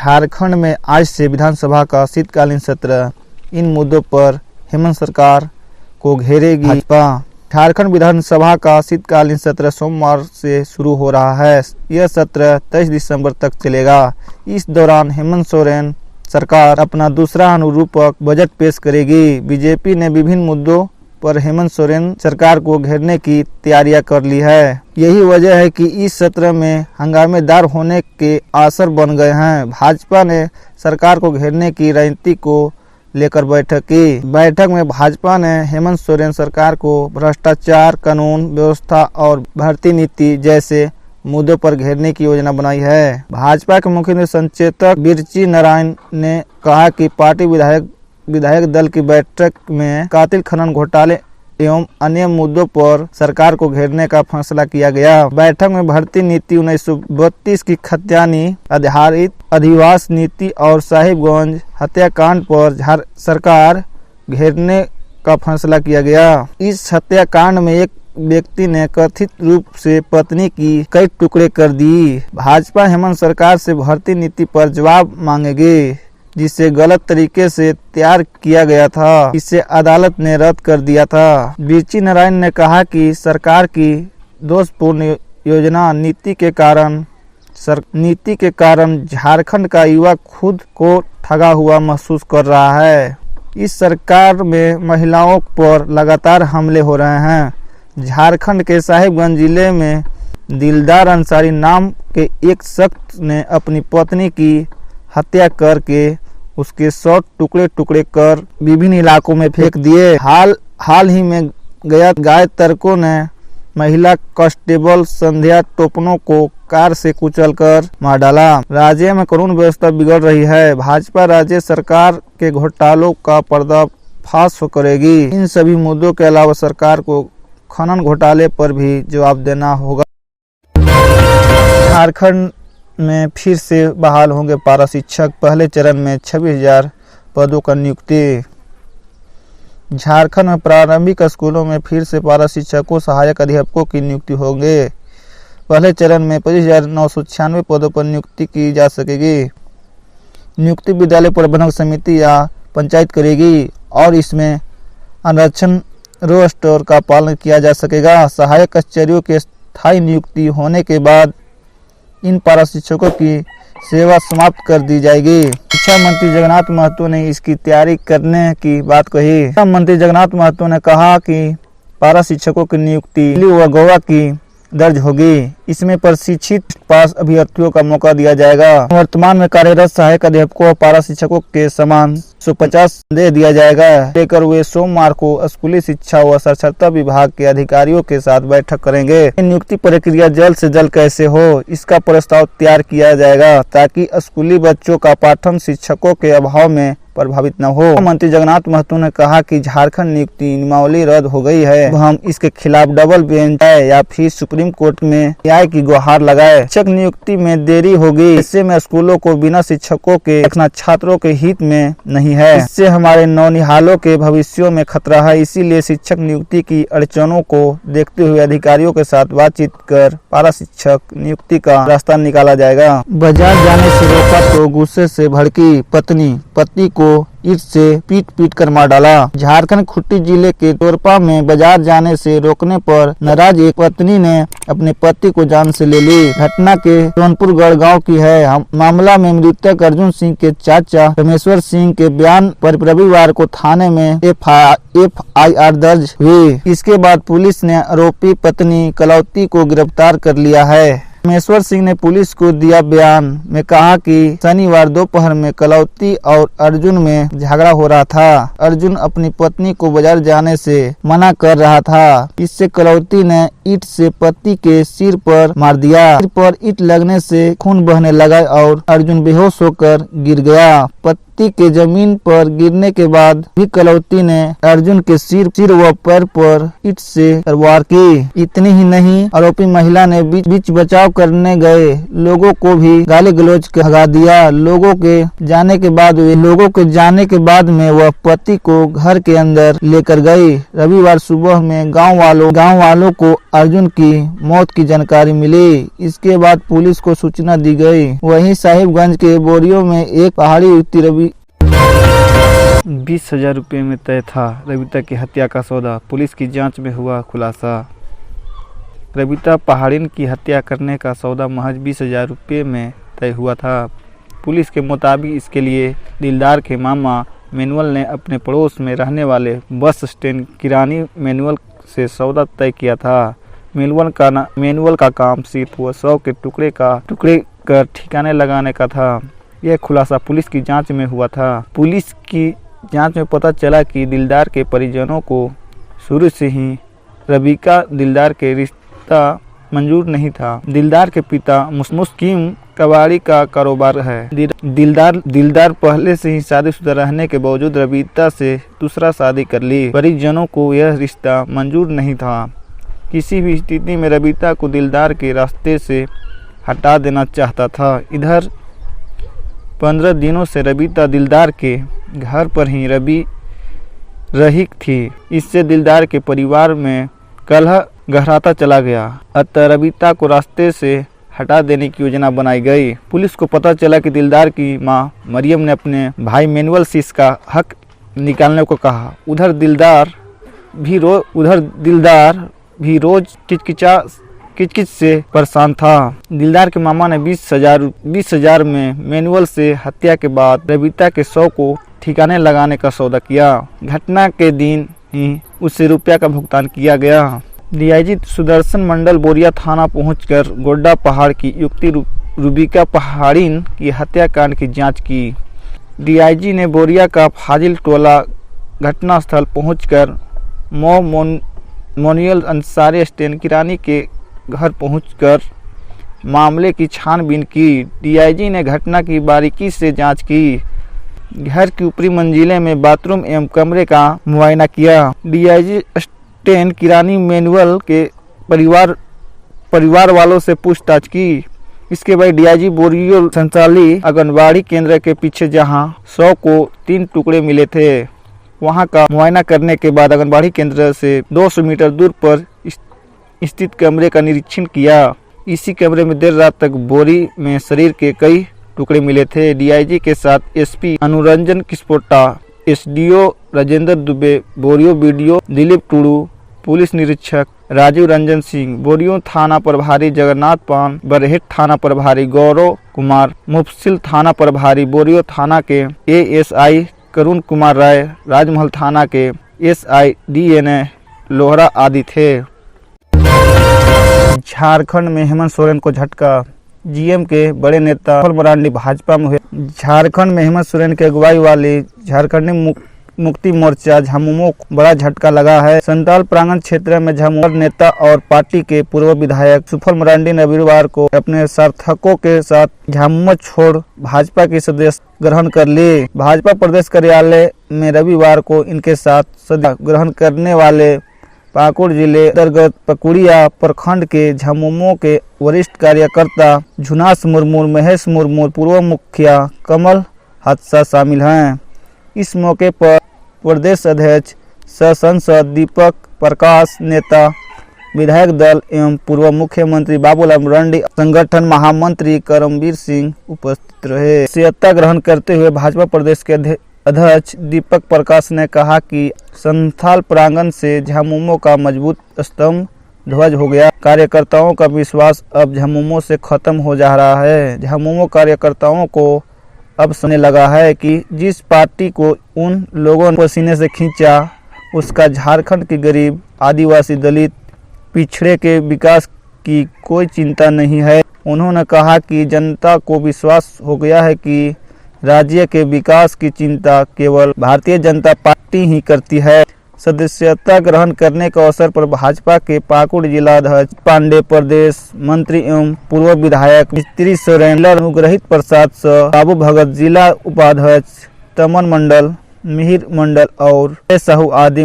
झारखंड में आज से विधानसभा का शीतकालीन सत्र। इन मुद्दों पर हेमंत सरकार को घेरेगी भाजपा। झारखंड विधानसभा का शीतकालीन सत्र सोमवार से शुरू हो रहा है। यह सत्र 23 दिसंबर तक चलेगा। इस दौरान हेमंत सोरेन सरकार अपना दूसरा अनुरूपक बजट पेश करेगी। बीजेपी ने विभिन्न मुद्दों पर हेमंत सोरेन सरकार को घेरने की तैयारियां कर ली है। यही वजह है कि इस सत्र में हंगामेदार होने के आसार बन गए हैं। भाजपा ने सरकार को घेरने की रणनीति को लेकर बैठक की। बैठक में भाजपा ने हेमंत सोरेन सरकार को भ्रष्टाचार, कानून व्यवस्था और भर्ती नीति जैसे मुद्दों पर घेरने की योजना बनाई है। भाजपा के मुख्य संचेतक बिरची नारायण ने कहा कि पार्टी विधायक दल की बैठक में कातिल खनन घोटाले एवं अन्य मुद्दों पर सरकार को घेरने का फैसला किया गया। बैठक में भर्ती नीति 1932 की खतियानी आधारित अधिवास नीति और साहिबगंज हत्याकांड पर सरकार घेरने का फैसला किया गया। इस हत्याकांड में एक व्यक्ति ने कथित रूप से पत्नी की कई टुकड़े कर दी। भाजपा हेमंत सरकार से भर्ती नीति पर जवाब मांगेगी, जिसे गलत तरीके से तैयार किया गया था। इसे अदालत ने रद्द कर दिया था। बिरची नारायण ने कहा कि सरकार की दोषपूर्ण योजना नीति के कारण झारखंड का युवा खुद को ठगा हुआ महसूस कर रहा है। इस सरकार में महिलाओं पर लगातार हमले हो रहे हैं। झारखंड के साहिबगंज जिले में दिलदार अंसारी नाम के एक शख्स ने अपनी पत्नी की हत्या करके उसके 100 टुकड़े कर विभिन्न इलाकों में फेंक दिए। हाल ही में गाय तर्कों ने महिला कांस्टेबल संध्या टोपनो को कार से कुचलकर मार डाला। राज्य में कानून व्यवस्था बिगड़ रही है। भाजपा राज्य सरकार के घोटालों का पर्दाफाश करेगी। इन सभी मुद्दों के अलावा सरकार को खनन घोटाले पर भी जवाब देना होगा। झारखंड में फिर से बहाल होंगे पारा शिक्षक। पहले चरण में 26,000 पदों का नियुक्ति। झारखंड में प्रारंभिक स्कूलों में फिर से पारा शिक्षकों, सहायक अध्यापकों की नियुक्ति होंगे। पहले चरण में 25,996 पदों पर नियुक्ति की जा सकेगी। नियुक्ति विद्यालय प्रबंधक समिति या पंचायत करेगी और इसमें आरक्षण रोस्टर का पालन किया जा सकेगा। सहायक आचार्यों के स्थायी नियुक्ति होने के बाद इन पारा शिक्षकों की सेवा समाप्त कर दी जाएगी। शिक्षा मंत्री जगन्नाथ महतो ने इसकी तैयारी करने की बात कही। शिक्षा मंत्री जगन्नाथ महतो ने कहा कि पारा शिक्षकों की नियुक्ति दिल्ली व गोवा की दर्ज होगी। इसमें प्रशिक्षित पास अभ्यर्थियों का मौका दिया जाएगा। वर्तमान में कार्यरत सहायक अध्यापकों और पारा शिक्षकों के समान 150 दे दिया जाएगा। लेकर वे सोमवार को स्कूली शिक्षा व साक्षरता विभाग के अधिकारियों के साथ बैठक करेंगे। नियुक्ति प्रक्रिया जल्द से जल्द कैसे हो, इसका प्रस्ताव तैयार किया जाएगा ताकि स्कूली बच्चों का पाठन शिक्षकों के अभाव में प्रभावित न हो। मंत्री जगन्नाथ महतो ने कहा कि झारखंड नियुक्ति नियमावली रद्द हो गई है। हम इसके खिलाफ डबल बेंच या फिर सुप्रीम कोर्ट में न्याय की गुहार लगाए। शिक्षक नियुक्ति में देरी होगी। इससे में स्कूलों को बिना शिक्षकों के रखना छात्रों के हित में नहीं है। इससे हमारे नौनिहालों के भविष्यों में खतरा है। इसीलिए शिक्षक नियुक्ति की अड़चनों को देखते हुए अधिकारियों के साथ बातचीत कर पारा शिक्षक नियुक्ति का रास्ता निकाला जाएगा। बाजार जाने से रोका तो गुस्से से भड़की पति को ईंट से पीट कर मार डाला। झारखंड खूंटी जिले के तोरपा में बाजार जाने से रोकने पर नाराज एक पत्नी ने अपने पति को जान से ले ली। घटना के सोनपुरगढ़ गांव की है। मामला में मृतक अर्जुन सिंह के चाचा रमेश्वर सिंह के बयान पर रविवार को थाने में FIR दर्ज हुई। इसके बाद पुलिस ने आरोपी पत्नी कलौती को गिरफ्तार कर लिया है। रमेश्वर सिंह ने पुलिस को दिया बयान में कहा कि शनिवार दोपहर में कलौती और अर्जुन में झगड़ा हो रहा था। अर्जुन अपनी पत्नी को बाजार जाने से मना कर रहा था। इससे कलौती ने ईंट से पति के सिर पर मार दिया। सिर पर ईंट लगने से खून बहने लगा और अर्जुन बेहोश होकर गिर गया। व्यक्ति के जमीन पर गिरने के बाद भी कलौती ने अर्जुन के सिर व पैर पर ईंट से वार की। इतनी ही नहीं, आरोपी महिला ने बीच बचाव करने गए लोगों को भी गाली गलौज भगा दिया। लोगों के जाने के बाद में वह पति को घर के अंदर लेकर गई। रविवार सुबह में गांव वालों को अर्जुन की मौत की जानकारी मिली। इसके बाद पुलिस को सूचना दी गई। वहीं साहिबगंज के बोरियो में एक पहाड़ी युवती 20,000 रुपये में तय था रविता की हत्या का सौदा। पुलिस की जांच में हुआ खुलासा। रविता पहाड़िन की हत्या करने का सौदा महज 20,000 रुपये में तय हुआ था। पुलिस के मुताबिक इसके लिए दिलदार के मामा मैनुअल ने अपने पड़ोस में रहने वाले बस स्टैंड किरानी मैनुअल से सौदा तय किया था। मैनुअल का काम सिर्फ वह 100 के टुकड़े कर ठिकाने लगाने का था। यह खुलासा पुलिस की जांच में हुआ था। पुलिस की जांच में पता चला कि दिलदार के परिजनों को शुरू से ही रबीका दिलदार के रिश्ता मंजूर नहीं था। दिलदार के पिता मुस्किम कबाड़ी का कारोबार है। दिलदार पहले से ही शादीशुदा रहने के बावजूद रबीता से दूसरा शादी कर ली। परिजनों को यह रिश्ता मंजूर नहीं था। किसी भी स्थिति में रबीता को दिलदार के रास्ते से हटा देना चाहता था। इधर 15 दिनों से रबीता दिलदार के घर पर ही रही थी। इससे दिलदार के परिवार में कलह गहराता चला गया। अतः रबीता को रास्ते से हटा देने की योजना बनाई गई। पुलिस को पता चला कि दिलदार की मां मरियम ने अपने भाई मैनुअल से इसका हक निकालने को कहा। उधर दिलदार भी रोज किचकिच से परेशान था। दिलदार के मामा ने 20,000 में मैनुअल से हत्या के बाद रबीता के 100 को ठिकाने लगाने का सौदा किया। घटना के दिन ही उसे रुपया का भुगतान किया गया। डीआईजी सुदर्शन मंडल बोरिया थाना पहुंचकर गोड्डा पहाड़ की युवती रबीका पहाड़िन की हत्याकांड की जांच की। डीआईजी ने बोरिया का फाजिल टोला घटनास्थल पहुंचकर मोनियल अंसारी स्टैंड किरानी के घर पहुंचकर मामले की छानबीन की। डीआईजी ने घटना की बारीकी से जांच की। घर की ऊपरी मंजिले में बाथरूम एवं कमरे का मुआयना किया। डीआईजी स्टैंड किरानी मैनुअल के परिवार वालों से पूछताछ की। इसके बाद डीआईजी बोरियो संचाली आंगनबाड़ी केंद्र के पीछे जहां 100 को 3 टुकड़े मिले थे, वहां का मुआयना करने के बाद आंगनबाड़ी केंद्र से 200 मीटर दूर पर स्थित कमरे का निरीक्षण किया। इसी कमरे में देर रात तक बोरी में शरीर के कई टुकड़े मिले थे। डीआईजी के साथ एसपी अनुरंजन किस्पोटा, एसडीओ राजेंद्र दुबे, बोरियो बीडीओ दिलीप टुडू, पुलिस निरीक्षक राजीव रंजन सिंह, बोरियो थाना प्रभारी जगन्नाथ पान, बरहेट थाना प्रभारी गौरव कुमार, मुफसिल थाना प्रभारी बोरियो थाना के एएसआई करुण कुमार राय, राजमहल थाना के एसआई डीएनए लोहरा आदि थे। झारखंड में हेमंत सोरेन को झटका। जीएम के बड़े नेता सुफल मरांडी भाजपा में हुए। झारखंड में हेमंत सोरेन की अगुवाई वाली झारखंडी मुक्ति मोर्चा झामुमो को बड़ा झटका लगा है। संताल प्रांगण क्षेत्र में झामुमो नेता और पार्टी के पूर्व विधायक सुफल मरांडी ने रविवार को अपने समर्थकों के साथ झामुमो छोड़ भाजपा की सदस्य ग्रहण कर ली। भाजपा प्रदेश कार्यालय में रविवार को इनके साथ सदस्य ग्रहण करने वाले पाकुड़ जिले अंतर्गत पकुड़िया प्रखंड के झामुमो के वरिष्ठ कार्यकर्ता झुनास मुर्मू, महेश मुर्मू, पूर्व मुखिया कमल हादसा शामिल हैं। इस मौके पर प्रदेश अध्यक्ष सांसद दीपक प्रकाश, नेता विधायक दल एवं पूर्व मुख्यमंत्री बाबूलाल मरांडी, संगठन महामंत्री करमवीर सिंह उपस्थित रहे। सत्ता ग्रहण करते हुए भाजपा प्रदेश के अध्यक्ष दीपक प्रकाश ने कहा कि संथाल प्रांगण से झामुमो का मजबूत स्तंभ ध्वज हो गया। कार्यकर्ताओं का विश्वास अब झामुमो से खत्म हो जा रहा है। झामुमो कार्यकर्ताओं को अब समझने लगा है कि जिस पार्टी को उन लोगों ने पसीने से खींचा, उसका झारखंड के गरीब, आदिवासी, दलित, पिछड़े के विकास की कोई चिंता नहीं है। उन्होंने कहा कि जनता को विश्वास हो गया है कि राज्य के विकास की चिंता केवल भारतीय जनता पार्टी ही करती है। सदस्यता ग्रहण करने के अवसर पर भाजपा के पाकुड़ जिला अध्यक्ष पांडे, प्रदेश मंत्री एवं पूर्व विधायक मिस्त्री सोरेन, अनुग्रहित प्रसाद, बाबू भगत, जिला उपाध्यक्ष तमन मंडल, मिहिर मंडल और साहू आदि